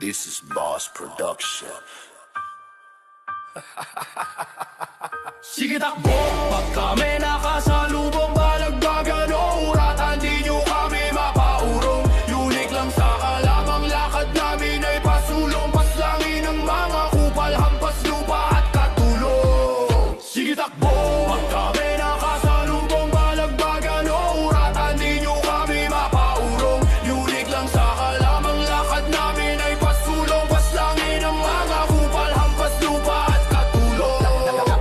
This is Boss Production. Sige takbo, pag kami nakasalubong balagbagan o uratan, di nyo kami mapaurong. Unique lang sa kalamang lakad namin ay pasulong, paslangin ng mga kupal, hampas lupa at katulong. Sige takbo, pag kami nakasalubong balagbagan o uratan, di nyo kami mapaurong. Unique lang sa kalamang lakad namin ay pasulong, paslangin ng mga kupal, hampas lupa at katulong.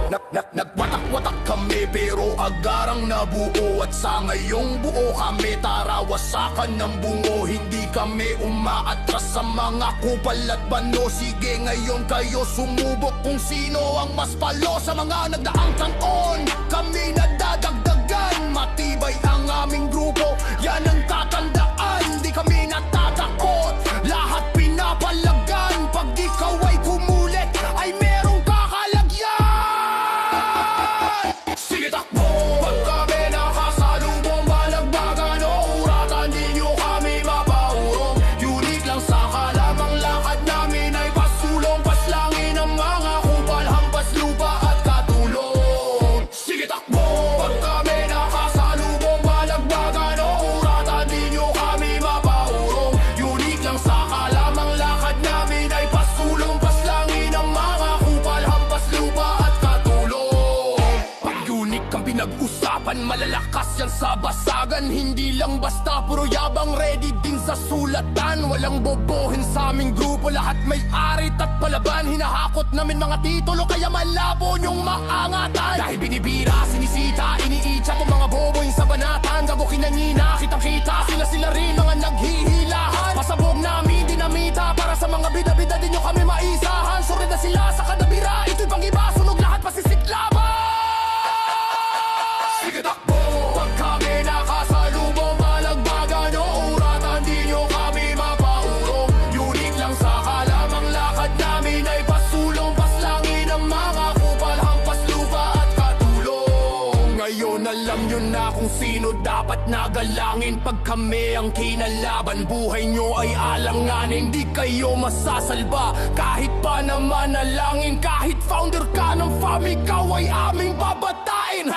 Nagwatak-watak kami pero agarang nabuo, at sa ngayong buo kami tarawasakan ng bungo. Hindi kami umaatras sa mga kupal at bano. Sige ngayon kayo sumubok kung sino ang mas palo. Sa mga nagdaang taon kami nadadagdagan, matibay ang aming grupo, yan ang tatandaan. Di kami natatakot, lahat pinapalagan. Pag ikaw ay kumulit ay merong kakalagyan. Sige takbo, pag kami nakasalubong balagbagan o uratan, di nyo kami mapaurong. Unique lang sa kalamang lakad namin ay pasulong, paslangin ng mga kupal, hampas lupa at katulong. Sige takbo, pag kami nakasalubong balagbagan o uratan, di nyo kami mapaurong. Unique lang sa kalamang lakad namin ay pasulong, paslangin ng mga kupal, hampas lupa at katulong. Pag unique ang pinag-usapan, malalakas yan sa basagan. Hindi lang basta puro yabang, ready din sa sulatan. Walang bobohin sa aming grupo, lahat may arit at palaban. Hinahakot namin mga titulo, kaya malabo nyong maangatan. Dahil binibira, sinisita, iniitsa kung mga bobo yung sa banatan. Gabukin na nina, kitang-kita, sila rin mga naghihilahan. Pasabog namin dinamita, para sa mga bida-bida din nyo kami maisahan. Sure na sila sa kadabira, ito'y pang-iba, sunog lahat pasisiklaban. Sige takbo, pag kami nakasalubong balagbagan o uratan, di nyo kami mapaurong. Unique lang sa kalamang lakad namin ay pasulong, paslangin ng mga kupal, hampas lupa at katulong. Ngayon alam nyo na kung sino dapat nagalangin. Pag kami ang kinalaban, buhay nyo ay alanganin. Di kayo masasalba kahit pa na manalangin. Kahit founder ka ng fam, ikaw ay aming babatain.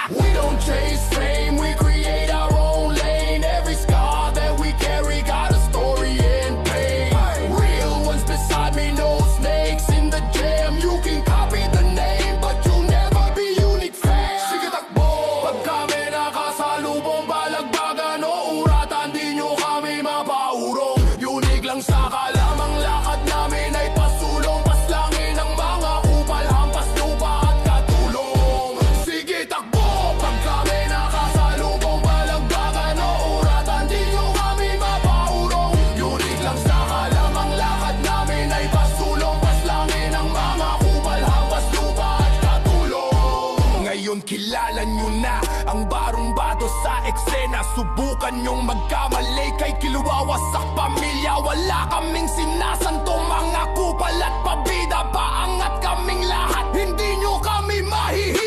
We don't chase fame, we create our own lane. Every scar that we carry got a story and pain. Real ones beside me, no snakes in the jam. You can copy the name, but you'll never be unique fam. Sige takbo, pag kami nakasalubong balagbagan o uratan, di nyo kami mapaurong. Unique lang sa kalamang lakad namin ay pasulong, paslangin ng mga kupal, hampas lupa at katulong. Sige takbo, pag kami nakasalubong balagbagan o uratan, di nyo kami mapaurong. Unique lang sa kalamang lakad namin ay pasulong, paslangin ng mga kupal, hampas lupa at katulong. Ngayon kilala nyo na ang barong-bato sa eksena. Subukan nyong magkamali, kay kiluwawa sa pamilya. Wala kaming sinasanto, mga kupal at pabida. Paangat kaming lahat, hindi nyo kami mahihiya.